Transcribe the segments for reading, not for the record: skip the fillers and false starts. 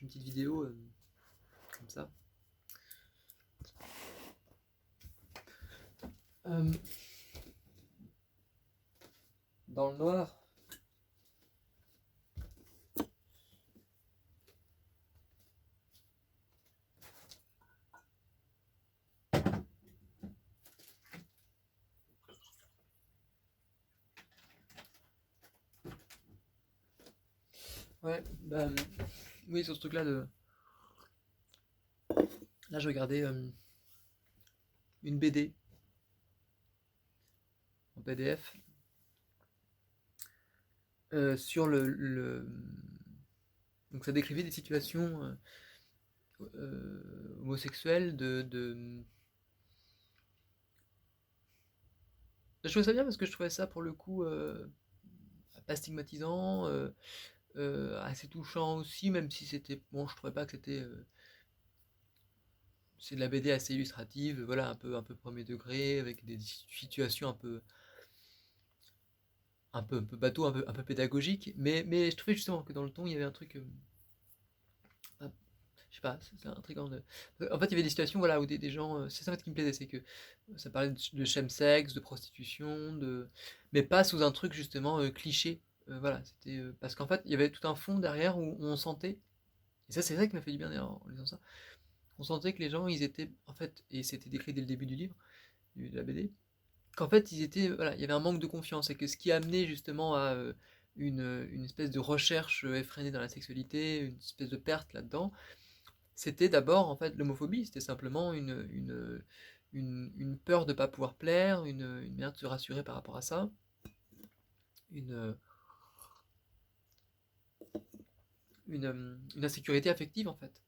une petite vidéo comme ça. Dans le noir. Ouais, oui, sur ce truc-là de. Là, je regardais une BD en PDF sur donc ça décrivait des situations homosexuelles Je trouvais ça bien parce que je trouvais ça pour le coup pas stigmatisant, assez touchant aussi, même si c'était bon, je trouvais pas que c'était c'est de la BD assez illustrative, voilà, un peu premier degré, avec des situations un peu bateau, un peu pédagogique, mais je trouvais justement que dans le ton il y avait un truc ah, je sais pas, c'est intriguant en fait il y avait des situations voilà où des gens c'est ça en fait qui me plaisait, c'est que ça parlait de chemsex, de prostitution, mais pas sous un truc justement cliché. Voilà, c'était parce qu'en fait il y avait tout un fond derrière où on sentait, et ça c'est ça qui m'a fait du bien d'ailleurs en lisant ça, on sentait que les gens ils étaient en fait, et c'était décrit dès le début du livre, de la BD, qu'en fait ils étaient voilà, il y avait un manque de confiance, et que ce qui amenait justement à une espèce de recherche effrénée dans la sexualité, une espèce de perte là-dedans, c'était d'abord en fait l'homophobie, c'était simplement une peur de ne pas pouvoir plaire, une manière de se rassurer par rapport à ça, une, une insécurité affective en fait,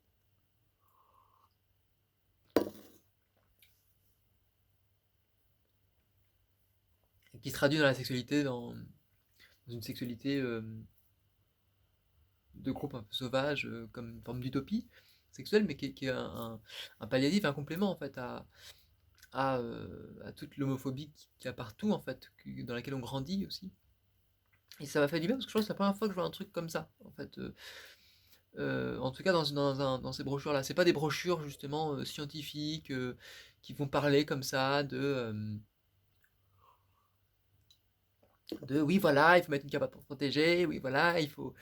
qui se traduit dans la sexualité, dans une sexualité de groupe un peu sauvage, comme une forme d'utopie sexuelle, mais qui est un palliatif, un complément en fait à toute l'homophobie qu'il y a partout en fait, dans laquelle on grandit aussi. Et ça m'a fait du bien parce que je pense que c'est la première fois que je vois un truc comme ça en fait. En tout cas dans ces brochures là, c'est pas des brochures justement scientifiques qui vont parler comme ça de oui voilà il faut mettre une capote pour protéger, oui voilà il faut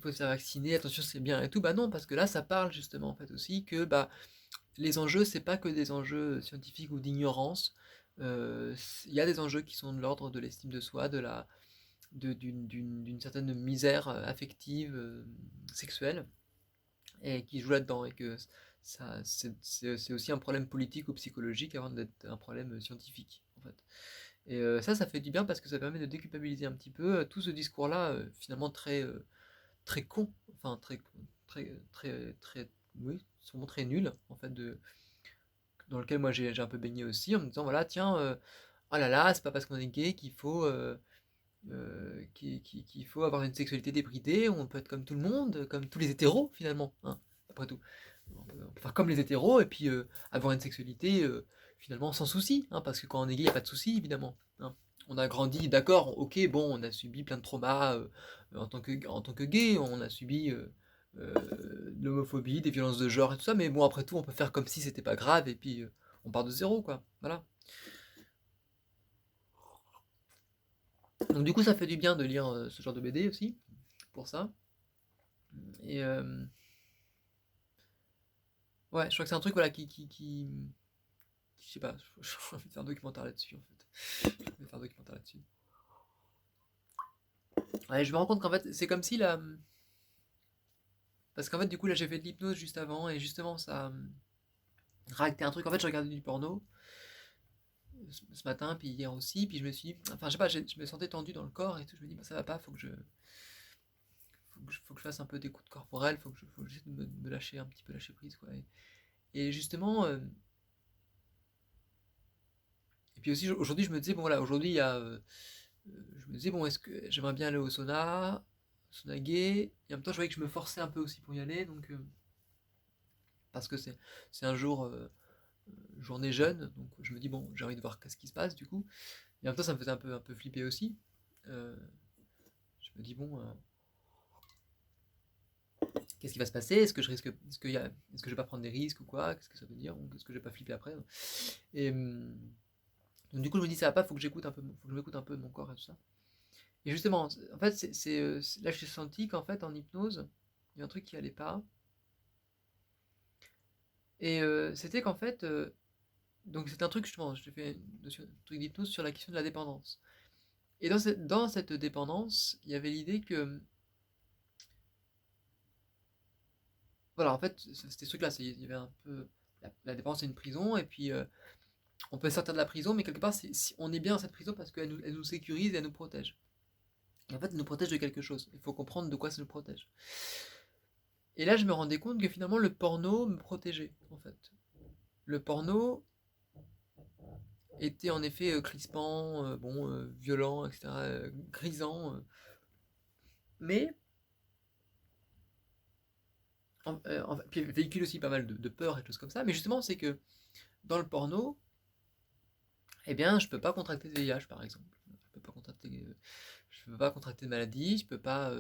se faire vacciner, attention c'est bien et tout. Bah non, parce que là ça parle justement en fait aussi que bah les enjeux c'est pas que des enjeux scientifiques ou d'ignorance. Il y a des enjeux qui sont de l'ordre de l'estime de soi, d'une certaine misère affective, sexuelle, et qui joue là-dedans, et que c'est aussi un problème politique ou psychologique avant d'être un problème scientifique en fait. Et ça fait du bien parce que ça permet de déculpabiliser un petit peu tout ce discours-là, finalement très con, enfin très, oui, sûrement très nul en fait, dans lequel moi j'ai un peu baigné aussi, en me disant voilà tiens, oh là là, c'est pas parce qu'on est gay qu'il faut avoir une sexualité débridée, on peut être comme tout le monde, comme tous les hétéros finalement, hein, après tout. On peut faire comme les hétéros et puis avoir une sexualité finalement sans souci, hein, parce que quand on est gay, il n'y a pas de souci évidemment, hein. On a grandi, d'accord, ok, bon, on a subi plein de traumas en tant que gay, on a subi euh, de l'homophobie, des violences de genre et tout ça, mais bon, après tout, on peut faire comme si c'était pas grave et puis on part de zéro, quoi. Voilà. Donc, du coup, ça fait du bien de lire ce genre de BD aussi, pour ça. Et ouais, je crois que c'est un truc voilà, je sais pas, j'ai envie de faire un documentaire là-dessus en fait. Je vais faire un documentaire là-dessus. Ouais, je me rends compte qu'en fait, c'est comme si là. Parce qu'en fait, du coup, là, j'ai fait de l'hypnose juste avant, et justement, ça réacté un truc. En fait, je regardais du porno ce matin, puis hier aussi, puis je me suis dit. Enfin, je sais pas, je me sentais tendu dans le corps et tout. Je me dis, bah ça va pas, faut que je fasse un peu d'écoute corporelle, faut que j'essaie de me lâcher un petit peu, lâcher prise, quoi. Et justement. Et puis aussi, aujourd'hui, je me disais, bon voilà, aujourd'hui, il y a. Je me disais, bon, est-ce que j'aimerais bien aller au sauna gay, et en même temps, je voyais que je me forçais un peu aussi pour y aller, donc. Parce que c'est un jour, journée jeune, donc je me dis, bon, j'ai envie de voir qu'est-ce qui se passe du coup. Et en même temps, ça me faisait un peu flipper aussi. Je me dis, bon, Qu'est-ce qui va se passer? Est-ce que je risque, est-ce que je vais pas prendre des risques ou quoi? Qu'est-ce que ça veut dire? Ou est-ce que je vais pas flipper après? Et donc du coup, je me dis ça va pas, faut que j'écoute un peu, faut que je m'écoute un peu de mon corps et tout ça. Et justement, en fait, là, j'ai senti qu'en fait, en hypnose, il y a un truc qui allait pas. Et c'était qu'en fait, donc c'est un truc justement, je fais un truc d'hypnose sur la question de la dépendance. Et dans cette dépendance, il y avait l'idée que, voilà, en fait, c'était ce truc-là, il y avait un peu, la dépendance c'est une prison, et puis on peut sortir de la prison, mais quelque part, on est bien dans cette prison parce qu'elle nous sécurise et elle nous protège. Et en fait, elle nous protège de quelque chose. Il faut comprendre de quoi ça nous protège. Et là, je me rendais compte que finalement, le porno me protégeait, en fait. Le porno était en effet crispant, bon, violent, etc., grisant, mais puis il véhicule aussi pas mal de peur et de choses comme ça. Mais justement, c'est que dans le porno, eh bien, je peux pas contracter de VIH, par exemple. Je peux pas contracter de maladie, je peux pas.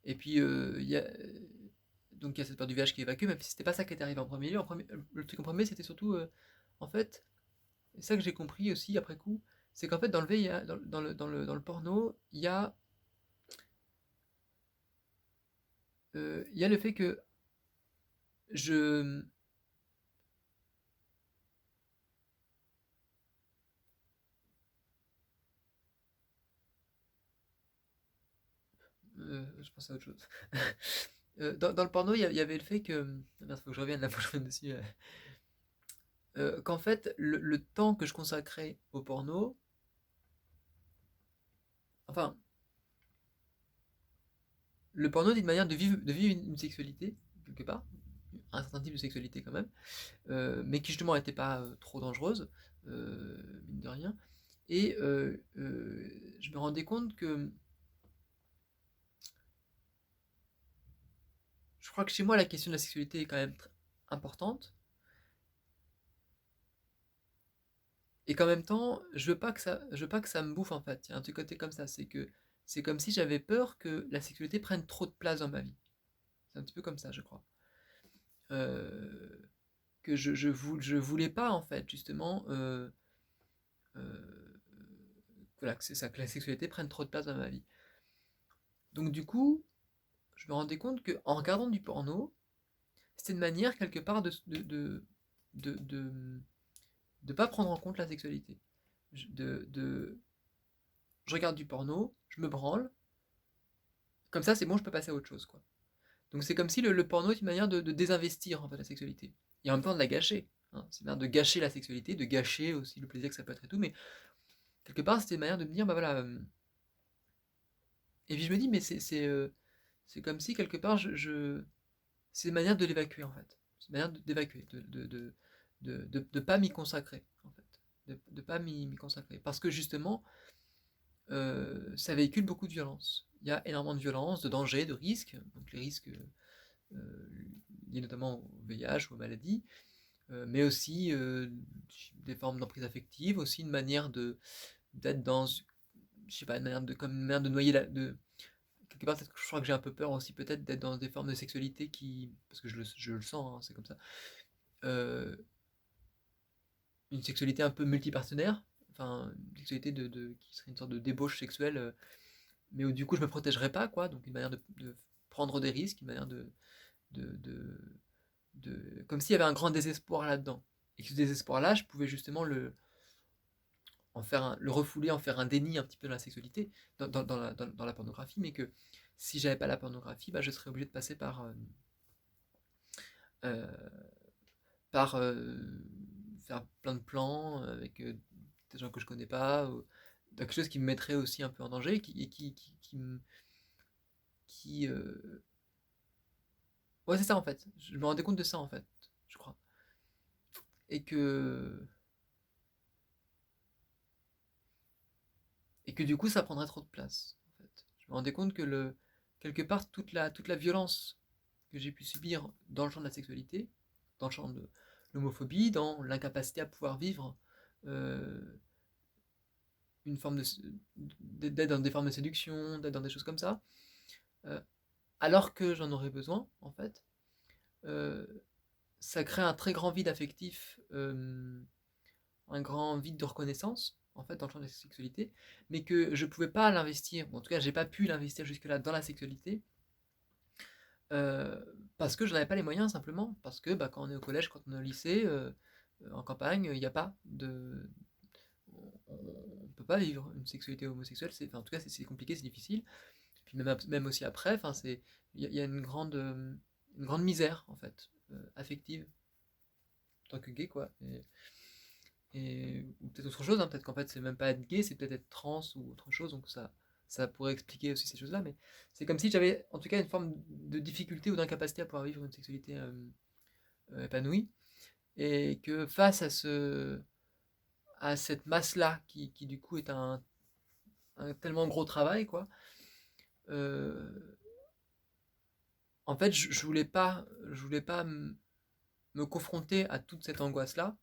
Et puis, donc il y a cette peur du VIH qui est évacuée, même si c'était pas ça qui était arrivé en premier lieu. Le truc en premier, c'était surtout, en fait, c'est ça que j'ai compris aussi après coup, c'est qu'en fait, dans le VIH, dans le porno, il y a le fait que je. Je pense à autre chose. Dans le porno, il y avait le fait que. Ah merde, faut que je revienne là, faut que je revienne dessus. Qu'en fait, le temps que je consacrais au porno, enfin, le porno est une manière de vivre une sexualité, quelque part, un certain type de sexualité quand même, mais qui justement n'était pas trop dangereuse, mine de rien. Et je me rendais compte que je crois que chez moi, la question de la sexualité est quand même importante, et qu'en même temps, je veux pas que ça me bouffe en fait. Il y a un truc côté comme ça, c'est que c'est comme si j'avais peur que la sexualité prenne trop de place dans ma vie. C'est un petit peu comme ça, je crois. Euh, que je voulais pas en fait justement euh, voilà, que c'est ça, que la sexualité prenne trop de place dans ma vie. Donc du coup, je me rendais compte que en regardant du porno, c'était une manière quelque part de pas prendre en compte la sexualité. Je regarde du porno, je me branle, comme ça c'est bon, je peux passer à autre chose quoi. Donc c'est comme si le porno est une manière de désinvestir en fait la sexualité et en même temps de la gâcher. Hein. C'est une manière de gâcher la sexualité, de gâcher aussi le plaisir que ça peut être et tout, mais quelque part c'était une manière de me dire bah voilà. Et puis je me dis mais c'est comme si quelque part c'est une manière de l'évacuer en fait. C'est une manière d'évacuer, de pas m'y consacrer en fait, de pas m'y consacrer parce que justement ça véhicule beaucoup de violence. Il y a énormément de violence, de danger, de risques, donc les risques liés notamment au VIH ou aux maladies, mais aussi des formes d'emprise affective, aussi une manière d'être dans, je sais pas, comme une manière de noyer quelque part, peut-être que je crois que j'ai un peu peur aussi peut-être d'être dans des formes de sexualité parce que je le sens, hein, c'est comme ça, euh, une sexualité un peu multipartenaire, enfin une sexualité qui serait une sorte de débauche sexuelle, mais où du coup je me protégerais pas, quoi, donc une manière de prendre des risques, une manière de, de, comme s'il y avait un grand désespoir là-dedans. Et que ce désespoir-là, je pouvais justement le refouler, en faire un déni un petit peu dans la sexualité, dans la pornographie, mais que si j'avais pas la pornographie, bah, je serais obligé de passer euh, par faire plein de plans avec des gens que je connais pas, ou quelque chose qui me mettrait aussi un peu en danger, qui ouais, c'est ça en fait. Je me rendais compte de ça en fait, je crois. Et que du coup, ça prendrait trop de place. En fait. Je me rendais compte que quelque part, toute la violence que j'ai pu subir dans le champ de la sexualité, dans le champ de l'homophobie, dans l'incapacité à pouvoir vivre euh, d'être dans des formes de séduction, d'être dans des choses comme ça, euh, alors que j'en aurais besoin, en fait, euh, ça crée un très grand vide affectif, un grand vide de reconnaissance, en fait, dans le champ de la sexualité, mais que je pouvais pas l'investir, ou en tout cas, j'ai pas pu l'investir jusque-là dans la sexualité, parce que je n'avais pas les moyens, simplement, parce que bah, quand on est au collège, quand on est au lycée, en campagne, il n'y a pas de... On peut pas vivre une sexualité homosexuelle, enfin, en tout cas, c'est compliqué, c'est difficile. Puis même aussi après, enfin, il y a une grande misère, en fait, affective, en tant que gay, quoi. Ou peut-être autre chose, hein, peut-être qu'en fait c'est même pas être gay, c'est peut-être être trans ou autre chose, donc ça pourrait expliquer aussi ces choses-là, mais c'est comme si j'avais en tout cas une forme de difficulté ou d'incapacité à pouvoir vivre une sexualité épanouie, et que face à cette masse-là, qui du coup est un tellement gros travail, quoi, euh, en fait je voulais pas me confronter à toute cette angoisse-là,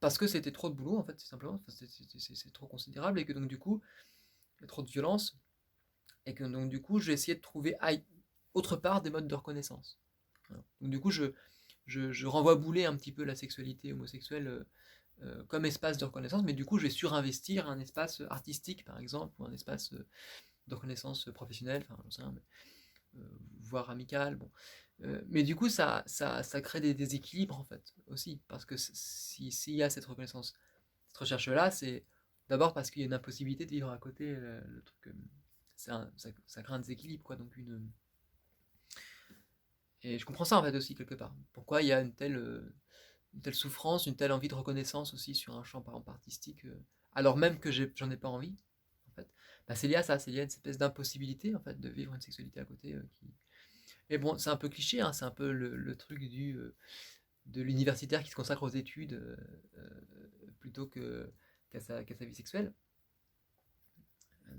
parce que c'était trop de boulot, en fait, c'est simplement, enfin, c'est trop considérable, et que donc du coup, il y a trop de violence, et que donc du coup, j'ai essayé de trouver autre part des modes de reconnaissance. Voilà. Donc du coup, je renvoie bouler un petit peu la sexualité homosexuelle comme espace de reconnaissance, mais du coup, je vais surinvestir un espace artistique, par exemple, ou un espace de reconnaissance professionnelle, enfin, j'en sais rien, voire amical, bon. Mais du coup, ça crée des déséquilibres, en fait, aussi, parce que s'il y a cette reconnaissance, cette recherche-là, c'est d'abord parce qu'il y a une impossibilité de vivre à côté, le truc, ça crée un déséquilibre, quoi, donc et je comprends ça, en fait, aussi, quelque part. Pourquoi il y a une telle souffrance, une telle envie de reconnaissance aussi sur un champ, par exemple, artistique, alors même que j'en ai pas envie, en fait. Bah, c'est lié à ça, c'est lié à une espèce d'impossibilité, en fait, de vivre une sexualité à côté, qui... Et bon, c'est un peu cliché, hein, c'est un peu le truc de l'universitaire qui se consacre aux études plutôt qu'à sa vie sexuelle.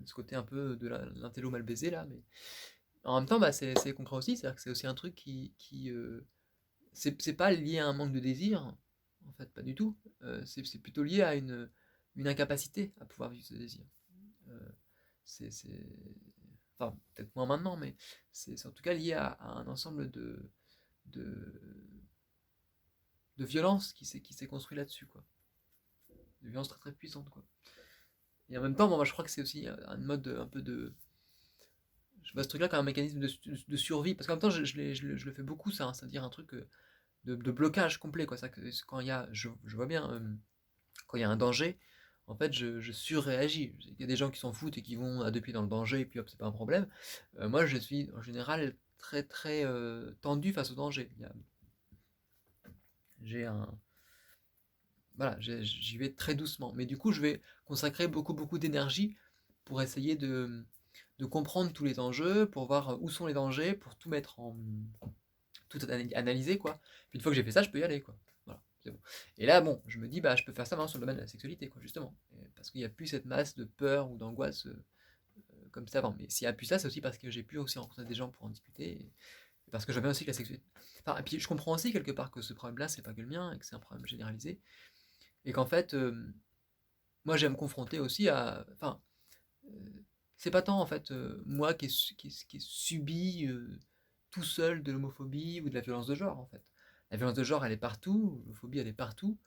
Ce côté un peu de l'intello mal baisé, là, mais en même temps, bah, c'est concret aussi, c'est-à-dire que c'est aussi un truc c'est pas lié à un manque de désir, en fait, pas du tout. C'est plutôt lié à une incapacité à pouvoir vivre ce désir. Euh, c'est... Enfin, peut-être moins maintenant, mais c'est en tout cas lié à un ensemble de, de violence qui s'est construit là-dessus, quoi. De violence très très puissante, quoi. Et en même temps, bon, moi, je crois que c'est aussi un mode un peu de... Je vois ce truc-là comme un mécanisme de survie, parce qu'en même temps, je le fais beaucoup, ça, hein, c'est-à-dire un truc de blocage complet, quoi. Ça, quand il y a, je vois bien, quand il y a un danger, en fait, je surréagis. Il y a des gens qui s'en foutent et qui vont à deux pieds dans le danger, et puis hop, c'est pas un problème. Moi, je suis en général très très tendu face au danger. J'ai un, voilà, j'y vais très doucement. Mais du coup, je vais consacrer beaucoup beaucoup d'énergie pour essayer de comprendre tous les enjeux, pour voir où sont les dangers, pour tout mettre en, tout analyser, quoi. Puis une fois que j'ai fait ça, je peux y aller, quoi. Voilà, c'est bon. Et là, bon, je me dis, bah, je peux faire ça maintenant sur le domaine de la sexualité, quoi, justement. Parce qu'il n'y a plus cette masse de peur ou d'angoisse comme ça avant. Mais s'il n'y a plus ça, c'est aussi parce que j'ai pu aussi rencontrer des gens pour en discuter. Et parce que j'avais aussi que la sexualité. Enfin, et puis je comprends aussi quelque part que ce problème-là, c'est pas que le mien, et que c'est un problème généralisé. Et qu'en fait, moi, j'aime me confronter aussi à. Enfin, euh, c'est pas tant, en fait, moi qui ai subi tout seul de l'homophobie ou de la violence de genre, en fait. La violence de genre, elle est partout, l'homophobie, elle est partout.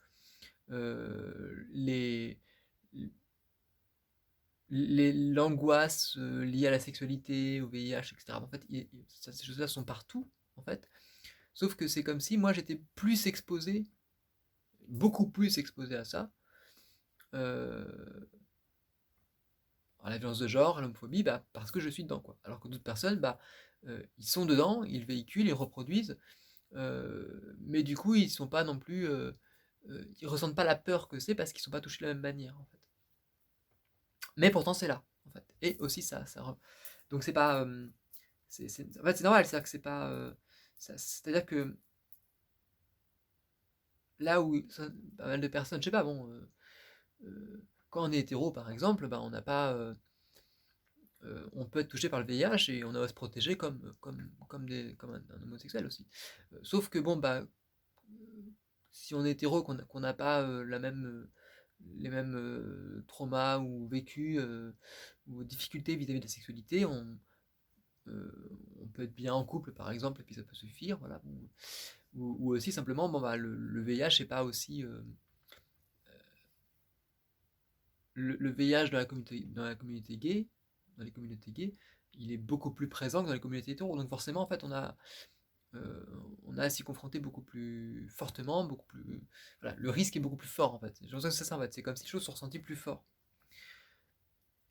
Euh, les, l'angoisse liée à la sexualité, au VIH, etc. En fait, ces choses-là sont partout, en fait. Sauf que c'est comme si moi j'étais plus exposé, beaucoup plus exposé à ça, euh, à la violence de genre, à l'homophobie, bah, parce que je suis dedans, quoi. Alors que d'autres personnes, bah, ils sont dedans, ils véhiculent, ils reproduisent, mais du coup, ils sont pas non plus, ils ressentent pas la peur que c'est parce qu'ils sont pas touchés de la même manière, en fait. Mais pourtant, c'est là, en fait. Et aussi, donc c'est pas, en fait, c'est normal, c'est-à-dire que c'est pas, c'est-à-dire que là où pas mal de personnes, je sais pas, bon, quand on est hétéro, par exemple, bah, on n'a pas, on peut être touché par le VIH et on doit se protéger comme un homosexuel aussi. Sauf que bon, bah, si on est hétéro, qu'on n'a pas les mêmes traumas ou vécus ou difficultés vis-à-vis de la sexualité, peut être bien en couple, par exemple, et puis ça peut suffire, voilà. Ou aussi simplement, bon, bah, le VIH c'est pas aussi... le VIH dans la communauté gay, dans les communautés gays, il est beaucoup plus présent que dans les communautés hétéros. Donc forcément, en fait, euh, on a à s'y confronter beaucoup plus fortement, beaucoup plus... Voilà, le risque est beaucoup plus fort, en fait. J'ai l'impression que c'est ça, en fait. C'est comme si les choses sont ressenties plus fort.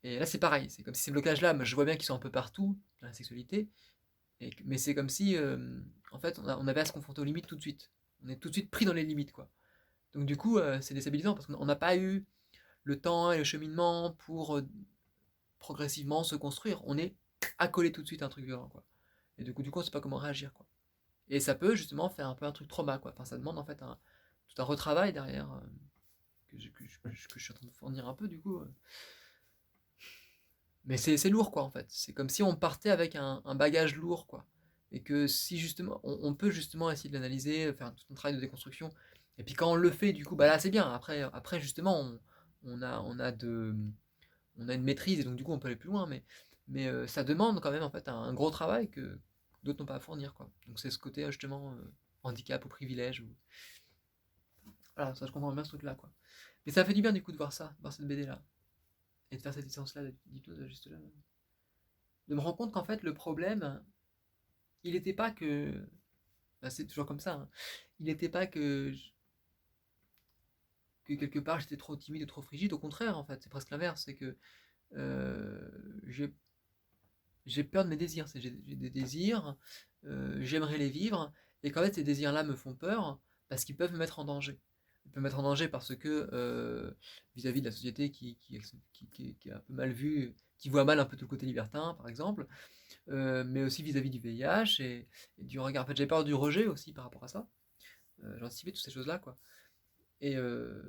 Et là, c'est pareil. C'est comme si ces blocages-là, je vois bien qu'ils sont un peu partout dans la sexualité, mais c'est comme si, en fait, on avait à se confronter aux limites tout de suite. On est tout de suite pris dans les limites, quoi. Donc du coup, c'est déstabilisant parce qu'on n'a pas eu le temps et le cheminement pour progressivement se construire. On est accolé tout de suite à un truc violent, quoi. Et du coup, on sait pas comment réagir, quoi. Et ça peut justement faire un peu un truc trauma, quoi. Enfin, ça demande en fait tout un retravail derrière que je suis en train de fournir un peu, du coup. Mais c'est lourd, quoi, en fait. C'est comme si on partait avec un bagage lourd, quoi. Et que si justement, on peut justement essayer de l'analyser, faire tout un travail de déconstruction. Et puis quand on le fait, du coup, bah là, c'est bien. Après justement, on a une maîtrise et donc du coup, on peut aller plus loin. Mais ça demande quand même en fait un gros travail que d'autres n'ont pas à fournir, quoi. Donc c'est ce côté justement handicap ou privilège. Voilà, ça je comprends bien ce truc-là, quoi. Mais ça fait du bien du coup de voir ça, de voir cette BD-là. Et de faire cette licence-là, du tout, juste là. De me rendre compte qu'en fait, le problème, il n'était pas que. Bah, c'est toujours comme ça, hein. Il n'était pas que quelque part j'étais trop timide ou trop frigide. Au contraire, en fait, c'est presque l'inverse. C'est que euh, j'ai j'ai peur de mes désirs. J'ai des désirs, j'aimerais les vivre, et qu'en fait, ces désirs-là me font peur parce qu'ils peuvent me mettre en danger. Ils peuvent me mettre en danger parce que vis-à-vis de la société qui est un peu mal vue, qui voit mal un peu tout le côté libertin, par exemple, mais aussi vis-à-vis du VIH et du regard. En fait, j'ai peur du rejet aussi par rapport à ça. J'ai anticipé toutes ces choses-là, quoi. Et, euh,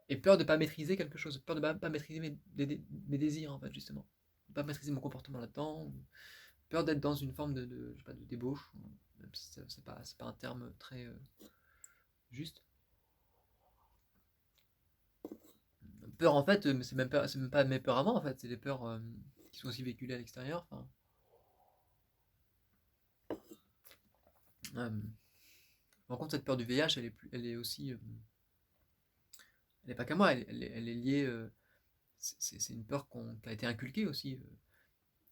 et peur de ne pas maîtriser quelque chose, peur de ne pas maîtriser mes désirs, en fait, justement. De ne pas maîtriser mon comportement là-dedans, peur d'être dans une forme je sais pas, de débauche, même si c'est pas un terme très juste. Peur, en fait, c'est même pas mes peurs avant, en fait, c'est des peurs qui sont aussi véhiculées à l'extérieur. Enfin, par contre, cette peur du VIH, elle est aussi, elle n'est pas qu'à moi, elle est liée, c'est une peur qui a été inculquée aussi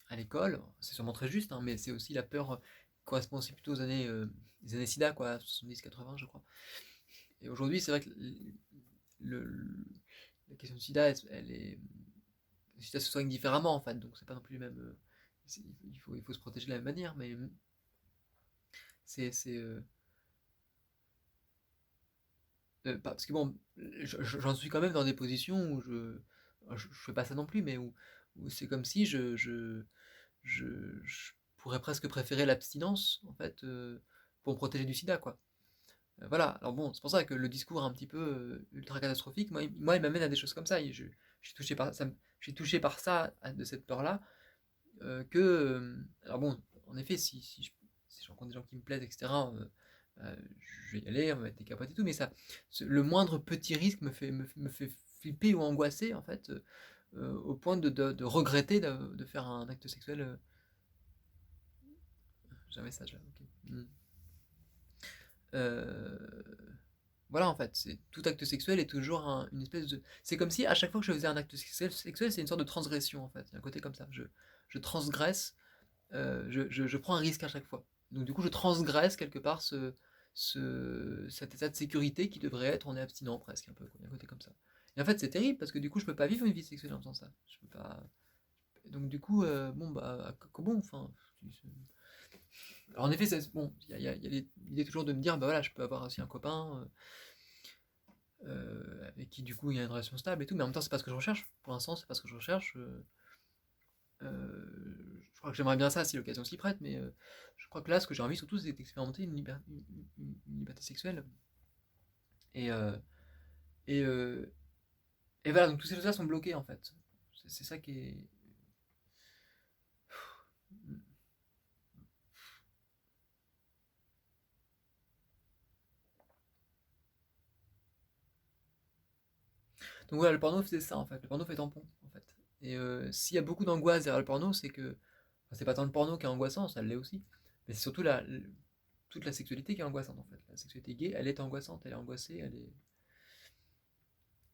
à l'école. C'est sûrement très juste, hein, mais c'est aussi la peur qui correspond aussi plutôt aux années, les années SIDA, quoi, 70-80, je crois. Et aujourd'hui, c'est vrai que le- la question du SIDA, elle est, le SIDA se soigne différemment en fait, donc c'est pas non plus le même. Il faut se protéger de la même manière, mais c'est parce que bon, j'en suis quand même dans des positions où je fais pas ça non plus, mais où c'est comme si je pourrais presque préférer l'abstinence en fait pour me protéger du sida, quoi. Voilà, alors bon, c'est pour ça que le discours un petit peu ultra catastrophique, il m'amène à des choses comme ça. Je suis touché par ça, je suis touché par ça, de cette peur-là, alors bon, en effet, si je rencontre des gens qui me plaisent, etc., je vais y aller, on va mettre des capotes et tout, mais le moindre petit risque me fait flipper ou angoisser, en fait, au point de regretter de faire un acte sexuel. J'ai un message là, ok. Euh, voilà, en fait, tout acte sexuel est toujours une espèce de. C'est comme si à chaque fois que je faisais un acte sexuel, c'est une sorte de transgression, en fait. Il y a un côté comme ça. Je transgresse, je prends un risque à chaque fois. Donc du coup, je transgresse quelque part cet état de sécurité qui devrait être, on est abstinent presque un peu, quoi. Il y a un côté comme ça. Et en fait, c'est terrible parce que du coup, je peux pas vivre une vie sexuelle en faisant ça. Je peux pas. Donc du coup, bon bah, bon, enfin. Alors, en effet, bon, il y a l'idée toujours de me dire, bah voilà, je peux avoir aussi un copain avec qui du coup il y a une relation stable et tout, mais en même temps, c'est pas ce que je recherche. Pour l'instant, c'est pas ce que je recherche. Je crois que j'aimerais bien ça si l'occasion s'y prête, mais je crois que là, ce que j'ai envie surtout, c'est d'expérimenter une liberté sexuelle. Et, euh, et, euh, et voilà, donc toutes ces choses-là sont bloquées en fait. C'est ça qui est. Donc voilà, le porno c'est ça en fait. Le porno fait tampon en fait. Et s'il y a beaucoup d'angoisse derrière le porno, c'est que. Enfin, c'est pas tant le porno qui est angoissant, ça l'est aussi, mais c'est surtout toute la sexualité qui est angoissante en fait. La sexualité gay, elle est angoissante, elle est angoissée, elle est...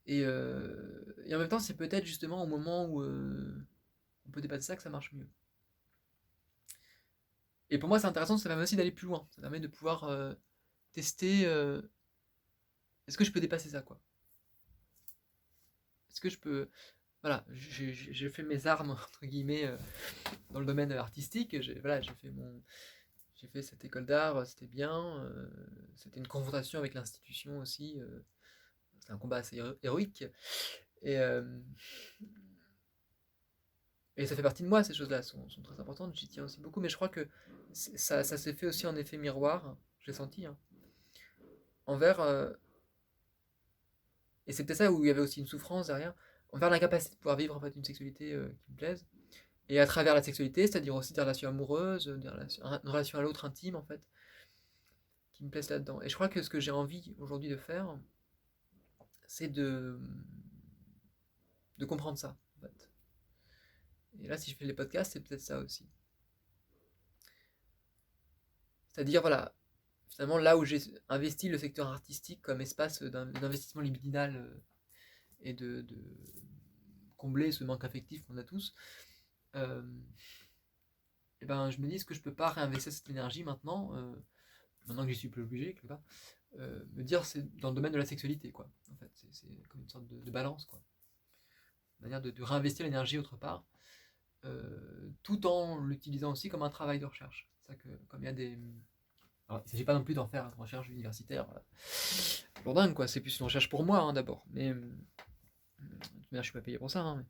Et en même temps, c'est peut-être justement au moment où on peut dépasser ça que ça marche mieux. Et pour moi, c'est intéressant, ça permet aussi d'aller plus loin. Ça permet de pouvoir tester, est-ce que je peux dépasser ça, quoi? Est-ce que je peux... Voilà, j'ai fait mes armes, entre guillemets, dans le domaine artistique. J'ai fait cette école d'art, c'était bien. C'était une confrontation avec l'institution aussi. C'était un combat assez héroïque. Et, euh, et ça fait partie de moi, ces choses-là sont très importantes. J'y tiens aussi beaucoup. Mais je crois que ça s'est fait aussi en effet miroir, j'ai senti, hein, envers... et c'est peut-être ça où il y avait aussi une souffrance derrière, envers l'incapacité de pouvoir vivre en fait, une sexualité qui me plaise. Et à travers la sexualité, c'est-à-dire aussi des relations amoureuses, une relation à l'autre intime en fait, qui me plaisent là-dedans. Et je crois que ce que j'ai envie aujourd'hui de faire, c'est de comprendre ça, en fait. Et là, si je fais les podcasts, c'est peut-être ça aussi. C'est-à-dire, voilà, finalement, là où j'ai investi le secteur artistique comme espace d'investissement libidinal et de combler ce manque affectif qu'on a tous, euh, et ben, je me dis, est-ce que je peux pas réinvestir cette énergie maintenant, maintenant que j'y suis plus obligé, quelque part, me dire c'est dans le domaine de la sexualité, quoi. En fait, c'est comme une sorte de balance, quoi. Une manière de réinvestir l'énergie autre part, tout en l'utilisant aussi comme un travail de recherche. C'est ça que, comme il y a des... Alors, il ne s'agit pas non plus d'en faire une recherche universitaire lourdingue, quoi. C'est plus une recherche pour moi, hein, d'abord. Mais je suis pas payé pour ça, hein,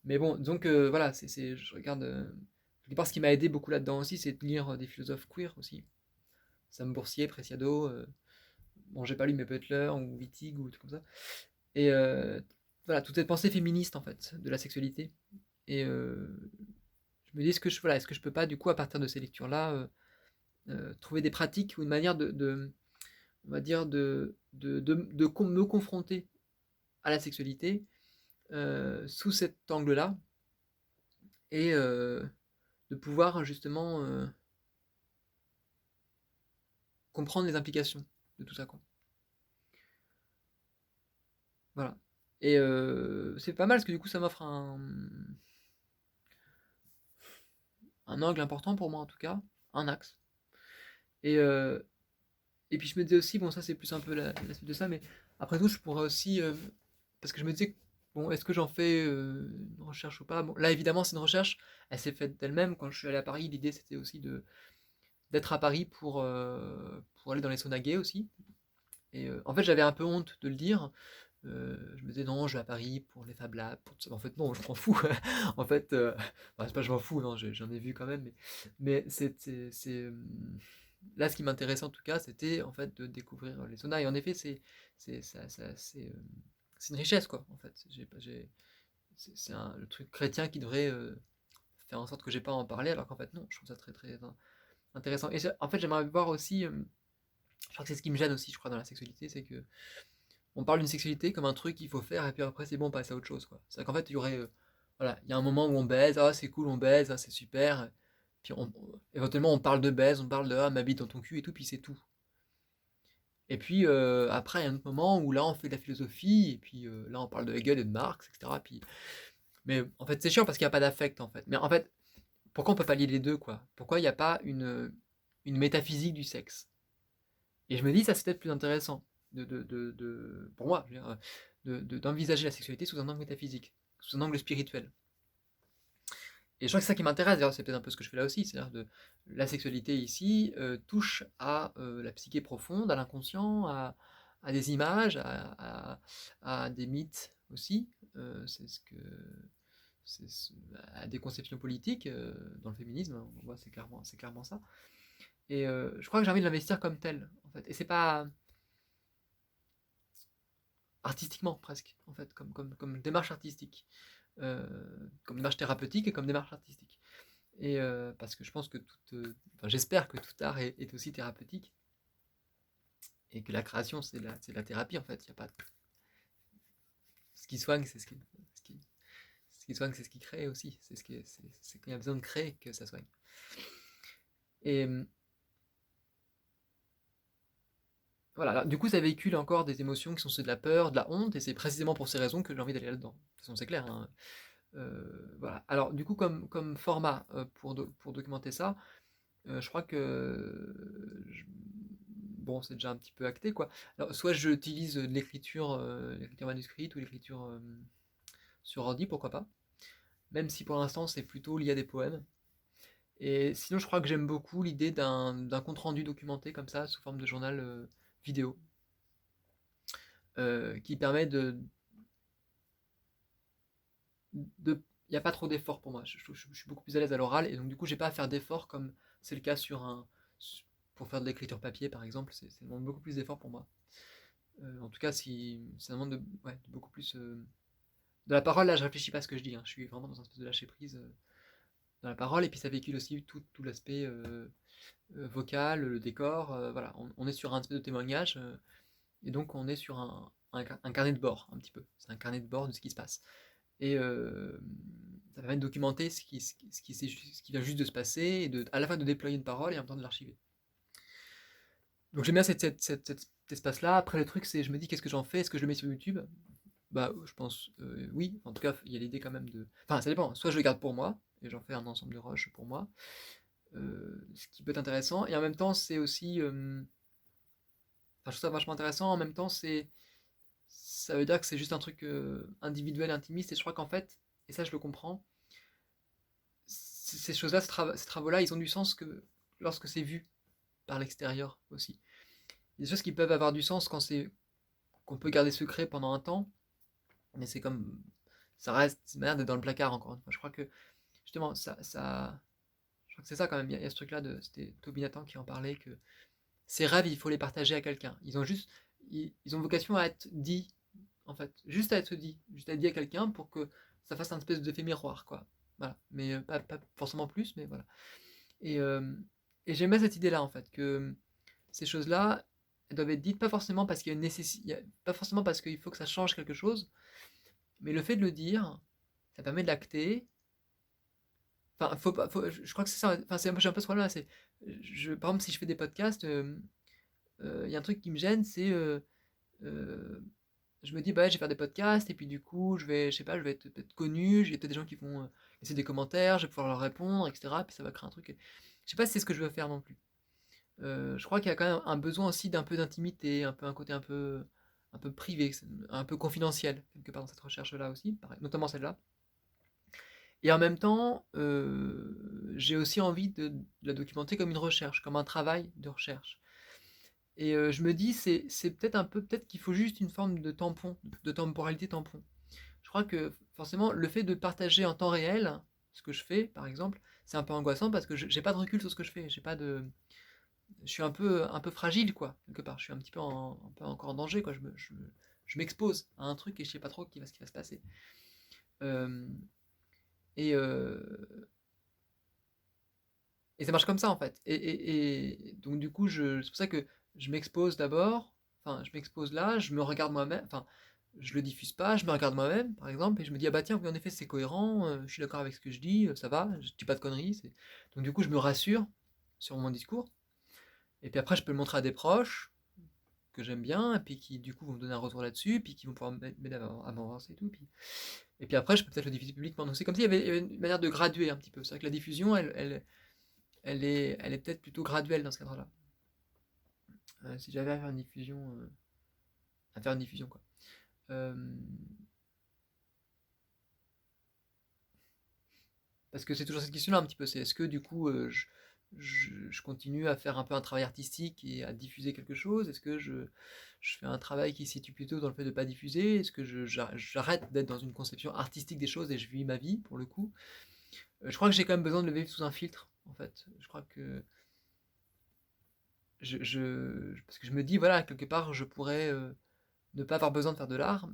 mais bon, donc voilà, je regarde... quelque part, ce qui m'a aidé beaucoup là-dedans aussi, c'est de lire des philosophes queer aussi. Sam Boursier, Preciado, bon, j'ai pas lu mais Butler ou Wittig ou tout comme ça. Et voilà, toute cette pensée féministe en fait, de la sexualité. Et je me dis, est-ce que je peux pas du coup, à partir de ces lectures-là, trouver des pratiques ou une manière on va dire, me confronter à la sexualité sous cet angle-là et de pouvoir justement comprendre les implications de tout ça, quoi. Voilà. Et c'est pas mal parce que du coup ça m'offre un angle important pour moi en tout cas, un axe. Et, euh, et puis je me disais aussi, bon ça c'est plus un peu la suite de ça, mais après tout je pourrais aussi, parce que je me disais, bon est-ce que j'en fais une recherche ou pas? Bon là évidemment c'est une recherche, elle s'est faite d'elle-même. Quand je suis allé à Paris, l'idée c'était aussi d'être à Paris pour aller dans les saunas gays aussi. Et en fait j'avais un peu honte de le dire. Je me disais non, je vais à Paris pour les Fab Labs, pour tout ça. En fait, non, je m'en fous. En fait, enfin, c'est pas je m'en fous, non, j'en ai vu quand même, mais là, ce qui m'intéressait en tout cas, c'était en fait de découvrir les saunas. Et en effet, c'est une richesse, quoi, en fait. C'est le truc chrétien qui devrait faire en sorte que j'ai pas à en parler, alors qu'en fait, non, je trouve ça très très intéressant. Et en fait, j'aimerais voir aussi, je crois que c'est ce qui me gêne aussi, je crois, dans la sexualité, c'est que on parle d'une sexualité comme un truc qu'il faut faire et puis après c'est bon, on passe à autre chose, quoi. C'est qu'en fait, il y aurait voilà, il y a un moment où on baise, ah c'est cool, on baise, ah c'est super. Puis éventuellement on parle de baise, on parle de ah ma bite dans ton cul et tout, puis c'est tout. Et puis après il y a un autre moment où là on fait de la philosophie et puis là on parle de Hegel et de Marx, etc. Puis mais en fait c'est chiant parce qu'il n'y a pas d'affect en fait. Mais en fait pourquoi on peut pas lier les deux, quoi? Pourquoi il n'y a pas une métaphysique du sexe? Et je me dis, ça c'est peut-être plus intéressant, pour moi, je veux dire, d'envisager la sexualité sous un angle métaphysique, sous un angle spirituel. Et je crois que c'est ça qui m'intéresse, d'ailleurs, c'est peut-être un peu ce que je fais là aussi, c'est-à-dire la sexualité ici touche à la psyché profonde, à l'inconscient, à des images, à des mythes aussi. C'est ce que, à des conceptions politiques dans le féminisme, on voit c'est clairement ça. Et je crois que j'ai envie de l'investir comme tel, en fait. Et c'est pas artistiquement presque, en fait, comme démarche artistique, comme démarche thérapeutique et comme démarche artistique. Et parce que je pense que enfin, j'espère que tout art est aussi thérapeutique et que la création c'est la thérapie en fait. Il y a pas ce qui soigne, c'est ce qui Ce qui soigne, c'est ce qui crée aussi. C'est quand il y a besoin de créer que ça soigne. Et voilà, alors, du coup, ça véhicule encore des émotions qui sont ceux de la peur, de la honte, et c'est précisément pour ces raisons que j'ai envie d'aller là-dedans. De toute façon, c'est clair, hein. Voilà. Alors, du coup, comme format pour documenter ça, je crois que bon, c'est déjà un petit peu acté, quoi. Alors, soit j'utilise de l'écriture manuscrite ou l'écriture sur ordi, pourquoi pas. Même si pour l'instant c'est plutôt lié à des poèmes. Et sinon, je crois que j'aime beaucoup l'idée d'un compte-rendu documenté comme ça, sous forme de journal vidéo, qui permet il n'y a pas trop d'efforts pour moi. Je suis beaucoup plus à l'aise à l'oral, et donc du coup, j'ai pas à faire d'efforts comme c'est le cas pour faire de l'écriture papier, par exemple. Ça demande beaucoup plus d'efforts pour moi. En tout cas, si ça demande ouais, de beaucoup plus de la parole. Là, je réfléchis pas à ce que je dis, hein. Je suis vraiment dans un espèce de lâcher prise dans la parole, et puis ça véhicule aussi tout l'aspect vocal, le décor. Voilà, on est sur un espèce de témoignage, et donc on est sur un carnet de bord, un petit peu. C'est un carnet de bord de ce qui se passe. Et ça permet de documenter ce qui vient juste de se passer, et à la fois de déployer une parole et en même temps de l'archiver. Donc j'aime bien cet espace-là. Après, le truc, c'est je me dis, qu'est-ce que j'en fais? Est-ce que je le mets sur YouTube? Bah, je pense oui. En tout cas, il y a l'idée quand même de. Enfin, ça dépend. Soit je le garde pour moi, et j'en fais un ensemble de rushs pour moi, ce qui peut être intéressant. Et en même temps, c'est aussi. Enfin, je trouve ça vachement intéressant. En même temps, ça veut dire que c'est juste un truc individuel, intimiste. Et je crois qu'en fait, et ça je le comprends, ces choses-là, ces travaux-là, ils ont du sens que lorsque c'est vu par l'extérieur aussi. Il y a des choses qui peuvent avoir du sens qu'on peut garder secret pendant un temps, mais c'est comme ça reste une manière d'être dans le placard encore une fois. Je crois que justement je crois que c'est ça quand même. Il y a ce truc-là c'était Toby Nathan qui en parlait, que ces rêves, il faut les partager à quelqu'un. Ils ont vocation à être dits, en fait, juste à être dit à quelqu'un pour que ça fasse un espèce d'effet miroir, quoi. Voilà, mais pas forcément plus, mais voilà. Et, euh, et j'aimais cette idée-là, en fait, que ces choses-là, elles doivent être dites pas forcément parce qu'il y a une nécessité, pas forcément parce qu'il faut que ça change quelque chose, mais le fait de le dire, ça permet de l'acter. Enfin, je crois que c'est ça. Enfin, j'ai un peu ce problème-là. Par exemple, si je fais des podcasts, il y a un truc qui me gêne, c'est euh, je me dis, bah, je vais faire des podcasts, et puis du coup, je sais pas, je vais être peut-être connu, il y a peut-être des gens qui vont laisser des commentaires, je vais pouvoir leur répondre, etc. Puis ça va créer un truc. Je sais pas si c'est ce que je veux faire non plus. Je crois qu'il y a quand même un besoin aussi d'un peu d'intimité, un côté un peu privé, un peu confidentiel, quelque part dans cette recherche-là aussi, notamment celle-là. Et en même temps, j'ai aussi envie de la documenter comme une recherche, comme un travail de recherche. Et je me dis, c'est peut-être qu'il faut juste une forme de tampon, de temporalité tampon. Je crois que forcément, le fait de partager en temps réel ce que je fais, par exemple, c'est un peu angoissant parce que j'ai pas de recul sur ce que je fais. Je suis un peu fragile, quoi, quelque part. Je suis un petit peu, un peu encore en danger, quoi. Je m'expose à un truc et je sais pas trop ce qui va se passer. Euh, et, euh, et ça marche comme ça, en fait. Et donc, du coup, c'est pour ça que je m'expose d'abord. Enfin, je m'expose là, je me regarde moi-même. Enfin, je le diffuse pas, je me regarde moi-même, par exemple, et je me dis, ah bah tiens, oui, en effet, c'est cohérent, je suis d'accord avec ce que je dis, ça va, je dis pas de conneries. Donc, du coup, je me rassure sur mon discours. Et puis après, je peux le montrer à des proches que j'aime bien, et puis qui, du coup, vont me donner un retour là-dessus, puis qui vont pouvoir m'aider à m'avancer et tout. Et puis après, je peux peut-être le diffuser publiquement. Donc, c'est comme s'il y avait une manière de graduer un petit peu. C'est vrai que la diffusion, elle est peut-être plutôt graduelle dans ce cadre-là. Si j'avais à faire une diffusion, quoi. Euh, Parce que c'est toujours cette question-là un petit peu. C'est est-ce que du coup, je continue à faire un peu un travail artistique et à diffuser quelque chose? Est-ce que je fais un travail qui se situe plutôt dans le fait de ne pas diffuser? Est-ce que j'arrête d'être dans une conception artistique des choses et je vis ma vie pour le coup? Je crois que j'ai quand même besoin de le vivre sous un filtre, en fait. Je crois que parce que je me dis, voilà, quelque part, je pourrais ne pas avoir besoin de faire de l'art,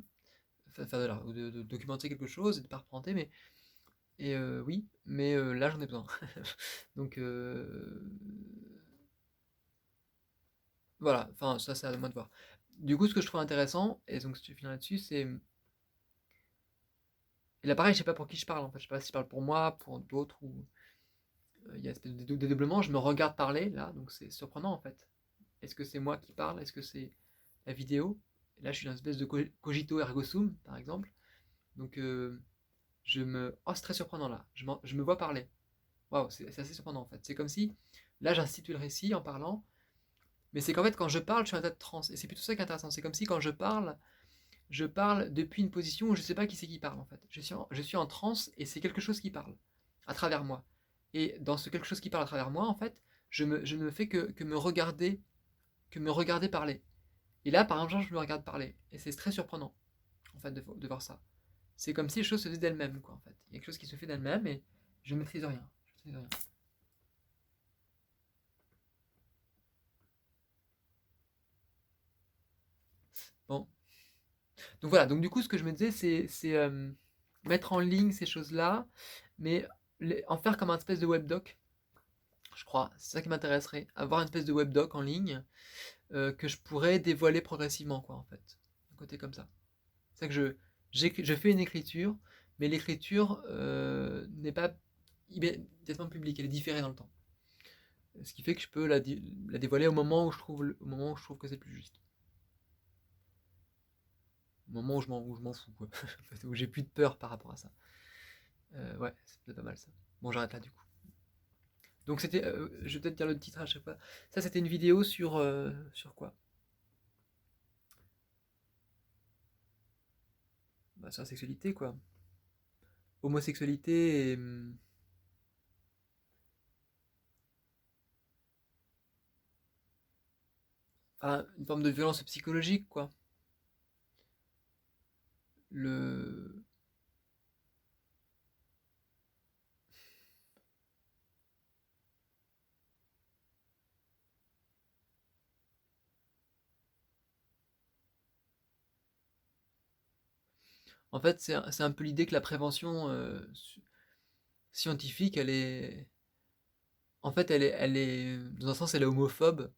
faire de l'art, ou de documenter quelque chose et de pas représenter, mais oui, mais là j'en ai besoin. Donc voilà, enfin ça c'est à moi de voir. Du coup, ce que je trouve intéressant, et donc si tu finis là-dessus, c'est Et là, pareil, je sais pas pour qui je parle, en fait. Je sais pas si je parle pour moi, pour d'autres, ou il y a une espèce de dédoublement. Je me regarde parler, là, donc c'est surprenant, en fait. Est-ce que c'est moi qui parle? Est-ce que c'est la vidéo? Et là, je suis dans une espèce de cogito ergo sum, par exemple. Donc, oh, c'est très surprenant, là. Je me vois parler. Waouh, c'est assez surprenant, en fait. C'est comme si, là, j'institue le récit en parlant, mais c'est qu'en fait, quand je parle, je suis en état de transe. Et c'est plutôt ça qui est intéressant. C'est comme si, quand je parle depuis une position où je ne sais pas qui c'est qui parle, en fait. Je suis en transe, et c'est quelque chose qui parle à travers moi. Et dans ce quelque chose qui parle à travers moi, en fait, je ne fais que me regarder parler. Et là, par exemple, je me regarde parler. Et c'est très surprenant, en fait, de voir ça. C'est comme si les choses se faisaient d'elles-mêmes, quoi, en fait. Il y a quelque chose qui se fait d'elle-même, et je ne maîtrise rien. Je maîtrise rien. Bon. Donc voilà, donc du coup, ce que je me disais, c'est mettre en ligne ces choses-là, mais en faire comme un espèce de webdoc, je crois. C'est ça qui m'intéresserait. Avoir une espèce de webdoc en ligne que je pourrais dévoiler progressivement, quoi, en fait. Un côté comme ça. C'est ça que je fais une écriture, mais l'écriture n'est pas immédiatement publique, elle est différée dans le temps. Ce qui fait que je peux la dévoiler au moment où au moment où je trouve que c'est plus juste. Au moment où je m'en fous, quoi. Où j'ai plus de peur par rapport à ça. Ouais, c'est peut-être pas mal ça. Bon, j'arrête là du coup. Donc c'était, je vais peut-être dire le titre à chaque fois. Ça, c'était une vidéo sur quoi? Bah, sur la sexualité, quoi. Homosexualité et enfin, une forme de violence psychologique, quoi. Le... En fait, c'est un peu l'idée que la prévention scientifique, elle est... En fait, dans un sens, elle est homophobe,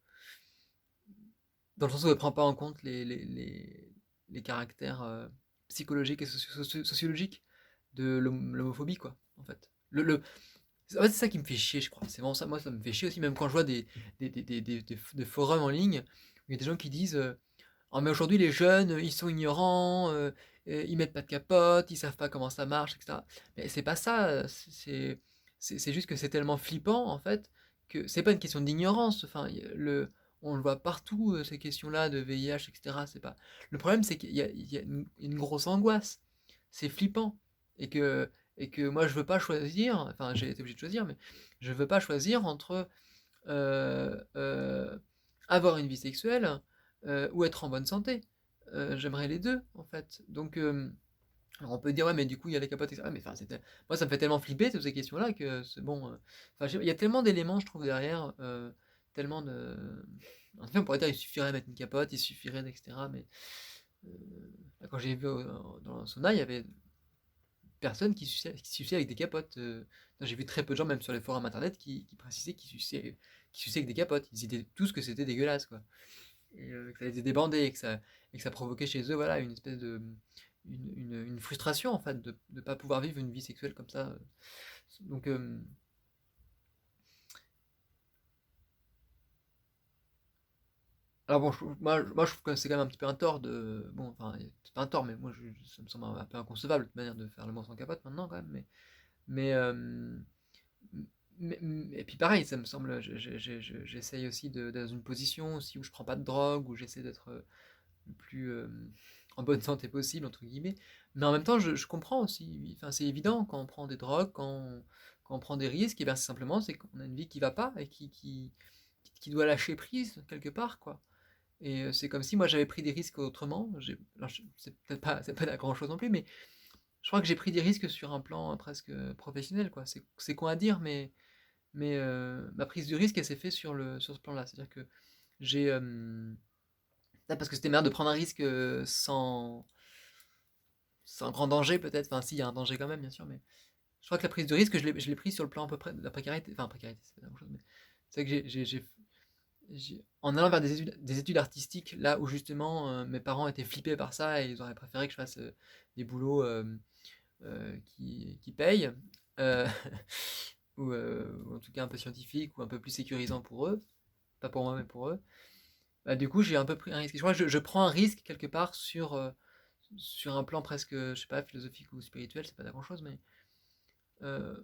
dans le sens où elle prend pas en compte les caractères psychologiques et sociologiques de l'homophobie, quoi, en fait. En fait, c'est ça qui me fait chier, je crois. C'est vraiment ça, moi, ça me fait chier aussi, même quand je vois des forums en ligne, où il y a des gens qui disent ah, mais aujourd'hui, les jeunes, ils sont ignorants, ils mettent pas de capote, ils savent pas comment ça marche, etc. Mais c'est pas ça, c'est juste que c'est tellement flippant, en fait, que c'est pas une question d'ignorance. Enfin, on le voit partout, ces questions-là de VIH, etc. C'est pas... Le problème, c'est qu'il y a une grosse angoisse. C'est flippant. Et que, et que moi, je veux pas choisir, enfin, j'ai été obligé de choisir, mais je veux pas choisir entre euh, euh, avoir une vie sexuelle ou être en bonne santé. J'aimerais les deux, en fait. Donc, alors on peut dire, ouais, mais du coup, il y a les capotes, etc. Mais enfin, moi, ça me fait tellement flipper, toutes ces questions-là, que c'est bon. Enfin, il y a tellement d'éléments, je trouve, derrière. Tellement de. En fait, on pourrait dire, il suffirait de mettre une capote, il suffirait, etc. Mais quand j'ai vu dans le sauna, il y avait personne qui suçait avec des capotes. J'ai vu très peu de gens, même sur les forums internet, qui précisaient qu'ils suçaient avec des capotes. Ils disaient tous que c'était dégueulasse, quoi. Et que ça les a débandés, et que ça provoquait chez eux, voilà, une espèce de une frustration, en fait, de ne pas pouvoir vivre une vie sexuelle comme ça. Donc, alors bon, moi, je trouve que c'est quand même un petit peu un tort de. Bon, enfin, c'est pas un tort, mais moi, ça me semble un peu inconcevable, de manière de faire le mot sans capote maintenant, quand même. Mais, et puis pareil, ça me semble, j'essaye aussi d'être dans une position aussi où je prends pas de drogue, où j'essaie d'être le plus en bonne santé possible, entre guillemets. Mais en même temps, je comprends aussi, enfin, c'est évident quand on prend des drogues, quand on prend des risques, et bien c'est simplement c'est qu'on a une vie qui va pas et qui doit lâcher prise quelque part, quoi. Et c'est comme si moi j'avais pris des risques autrement. C'est pas grand chose non plus, mais je crois que j'ai pris des risques sur un plan presque professionnel, quoi. C'est con à dire, mais ma prise de risque, elle s'est faite sur ce plan-là. C'est-à-dire que j'ai. Parce que c'était meilleur de prendre un risque sans grand danger, peut-être. Enfin, si, il y a un danger quand même, bien sûr, mais je crois que la prise de risque, je l'ai pris sur le plan à peu près de la précarité. Enfin, précarité, c'est pas la même chose, mais c'est vrai que en allant vers des études artistiques, là où justement mes parents étaient flippés par ça et ils auraient préféré que je fasse des boulots qui paye, euh, ou en tout cas un peu scientifique, ou un peu plus sécurisant pour eux, pas pour moi mais pour eux, bah, du coup j'ai un peu pris un risque. Je crois que je prends un risque quelque part sur un plan presque, je sais pas, philosophique ou spirituel, c'est pas grand chose, mais euh,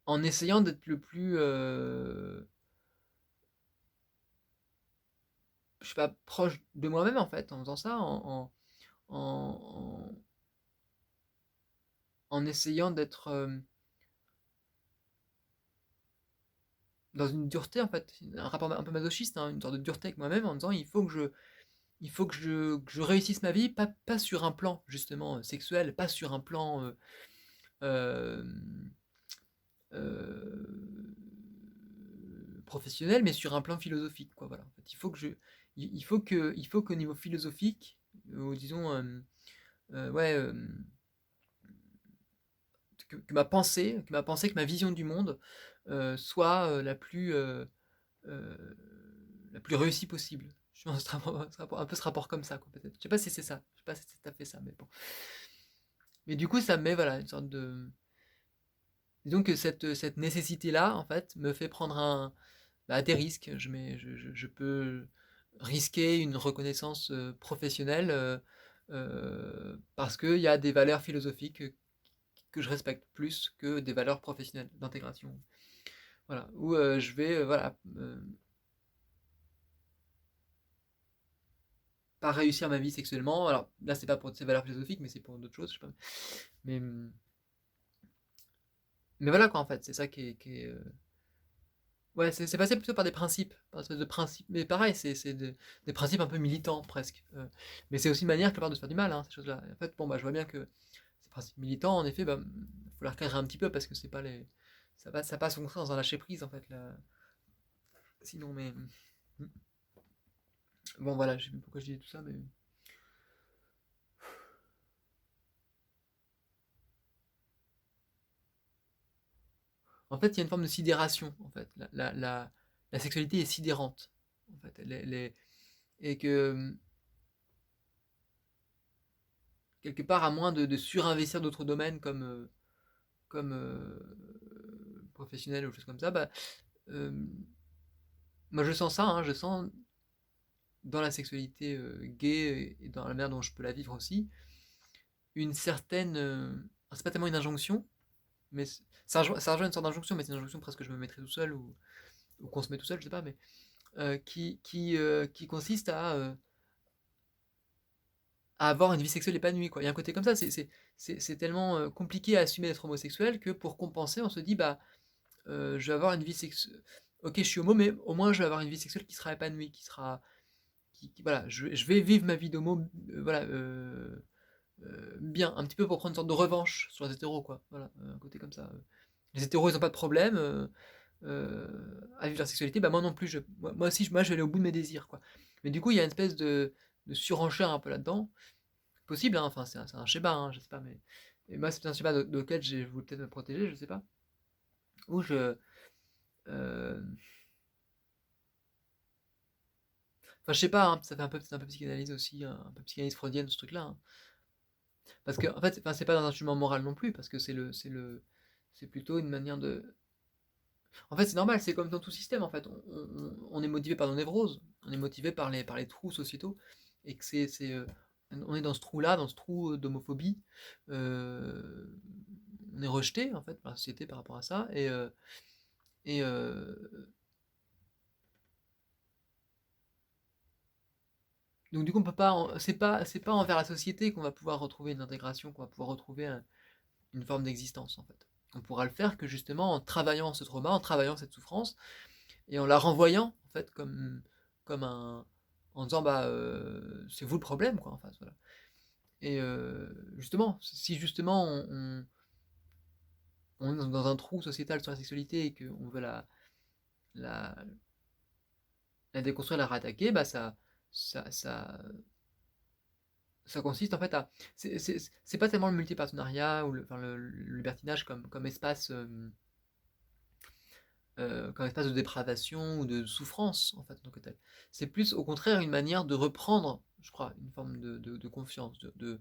en essayant d'être le plus, je sais pas, proche de moi-même en fait, en faisant ça, en, en essayant d'être dans une dureté en fait, un rapport un peu masochiste, hein, une sorte de dureté avec moi-même en disant il faut que je réussisse ma vie, pas sur un plan justement sexuel, pas sur un plan euh, euh, professionnel, mais sur un plan philosophique, quoi. Voilà. En fait, il faut qu'au niveau philosophique, disons, ouais, que ma vision du monde soit euh, la plus réussie possible. Je pense que ce sera un peu ce rapport comme ça, quoi, peut-être. Je sais pas si c'est ça. Je sais pas si ça fait ça, mais bon. Mais du coup, ça me met, voilà, une sorte de. Disons que cette nécessité-là, en fait, me fait prendre des risques. Je peux risquer une reconnaissance professionnelle parce qu'il y a des valeurs philosophiques que je respecte plus que des valeurs professionnelles d'intégration. Voilà. Où je vais, voilà, pas réussir ma vie sexuellement. Alors là, c'est pas pour ces valeurs philosophiques, mais c'est pour d'autres choses, je sais pas. Mais, mais voilà quoi, en fait, c'est ça Ouais, c'est passé plutôt par des principes, par une espèce de principes. Mais pareil, c'est des principes un peu militants presque. Mais c'est aussi une manière quelque part de se faire du mal, hein, ces choses-là. Et en fait, bon, bah, je vois bien que ces principes militants, en effet, bah, faut les recadrer un petit peu parce que c'est pas les. Ça passe son sens dans lâcher prise, en fait. Là. Sinon, mais. Bon, voilà, je sais plus pourquoi je disais tout ça, mais. En fait, il y a une forme de sidération, en fait. La sexualité est sidérante, en fait. Et que, quelque part, à moins de surinvestir d'autres domaines comme professionnel ou choses comme ça, bah, euh, moi je sens ça, hein, je sens dans la sexualité gay et dans la manière dont je peux la vivre aussi, une certaine. C'est pas tellement une injonction, mais ça rejoint une sorte d'injonction, mais c'est une injonction presque que je me mettrais tout seul ou qu'on se met tout seul, je sais pas, mais qui consiste à avoir une vie sexuelle épanouie, quoi. Il y a un côté comme ça, c'est tellement compliqué à assumer d'être homosexuel que pour compenser, on se dit, bah, je vais avoir une vie sexuelle. Ok, je suis homo, mais au moins je vais avoir une vie sexuelle qui sera épanouie, voilà, je vais vivre ma vie d'homo, voilà, bien, un petit peu pour prendre une sorte de revanche sur les hétéros, quoi. Voilà, un côté comme ça. Les hétéros, ils ont pas de problème à vivre leur sexualité, bah moi non plus, moi aussi, moi je vais aller au bout de mes désirs, quoi. Mais du coup, il y a une espèce de surenchère un peu là-dedans, possible, hein, enfin c'est un schéma, hein, je sais pas, mais et moi c'est un schéma de lequel j'ai voulu peut-être me protéger, je sais pas, où euh, enfin je sais pas, hein, ça fait un peu psychanalyse aussi, hein, un peu psychanalyse freudienne ce truc-là, hein. Parce que en fait, enfin, c'est pas dans un jugement moral non plus, parce que c'est plutôt une manière de. En fait, c'est normal, c'est comme dans tout système. En fait, on est motivé par nos névroses, on est motivé par les trous sociétaux, et que on est dans ce trou-là, dans ce trou d'homophobie. euh, on est rejeté en fait par la société par rapport à ça, et donc du coup, on peut pas, c'est pas envers la société qu'on va pouvoir retrouver une intégration, qu'on va pouvoir retrouver une forme d'existence en fait. On pourra le faire que justement en travaillant ce trauma, en travaillant cette souffrance et en la renvoyant en fait comme un en disant bah c'est vous le problème quoi en face voilà. Et justement si justement on est dans un trou sociétal sur la sexualité et qu'on veut la, la déconstruire, la réattaquer, bah ça, ça, ça consiste en fait à c'est pas tellement le multipartenariat ou enfin, le libertinage comme espace comme espace de dépravation ou de souffrance, en fait, en tant que tel. C'est plus, au contraire, une manière de reprendre, je crois, une forme de confiance, de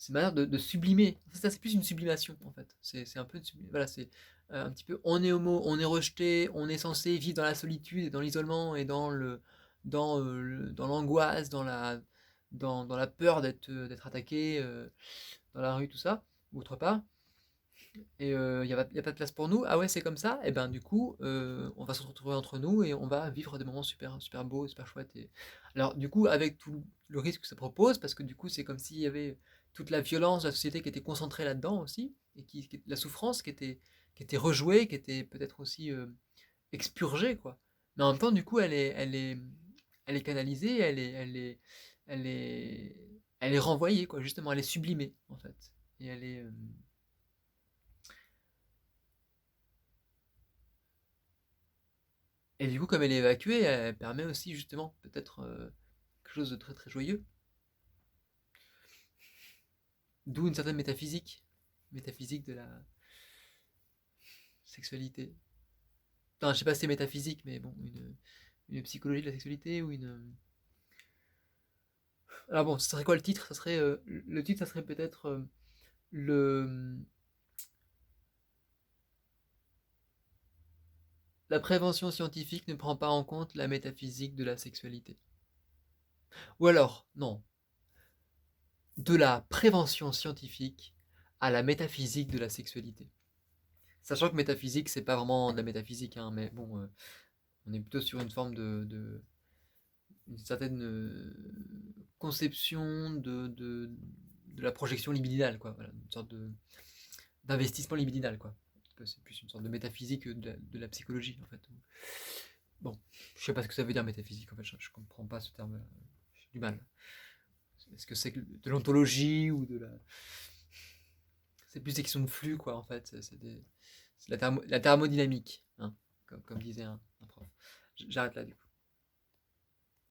c'est une manière de sublimer. Ça, c'est plus une sublimation, en fait. C'est un peu voilà, c'est un petit peu, on est homo, on est rejeté, on est censé vivre dans la solitude et dans l'isolement et dans l'angoisse, dans la peur d'être attaqué dans la rue, tout ça, ou autre part. Et il n'y a pas de place pour nous. Ah ouais, c'est comme ça. Et ben du coup, on va se retrouver entre nous et on va vivre des moments super, super beaux, super chouettes. Alors du coup, avec tout le risque que ça propose, parce que du coup, c'est comme s'il y avait toute la violence de la société qui était concentrée là-dedans aussi, et la souffrance qui était rejouée, qui était peut-être aussi expurgée, quoi. Mais en même temps, du coup, elle est canalisée, elle est, elle est renvoyée, quoi. Justement, elle est sublimée, en fait. Et elle est, et du coup, comme elle est évacuée, elle permet aussi justement peut-être quelque chose de très très joyeux. D'où une certaine métaphysique de la sexualité. Enfin, je sais pas si c'est métaphysique, mais bon, une psychologie de la sexualité ou une. Alors bon, ce serait quoi le titre? Ça serait le titre, ça serait peut-être le la prévention scientifique ne prend pas en compte la métaphysique de la sexualité. Ou alors, non, de la prévention scientifique à la métaphysique de la sexualité. Sachant que métaphysique, c'est pas vraiment de la métaphysique, hein, mais bon, on est plutôt sur une forme une certaine conception de la projection libidinale, quoi. Voilà, une sorte d'investissement libidinal, quoi. C'est plus une sorte de métaphysique de la psychologie, en fait. Bon, je sais pas ce que ça veut dire métaphysique, en fait, je comprends pas ce terme-là. J'ai du mal. Est-ce que c'est de l'ontologie ou de la. C'est plus des questions de flux, quoi, en fait. C'est la thermodynamique, hein, comme disait un prof. J'arrête là, du coup.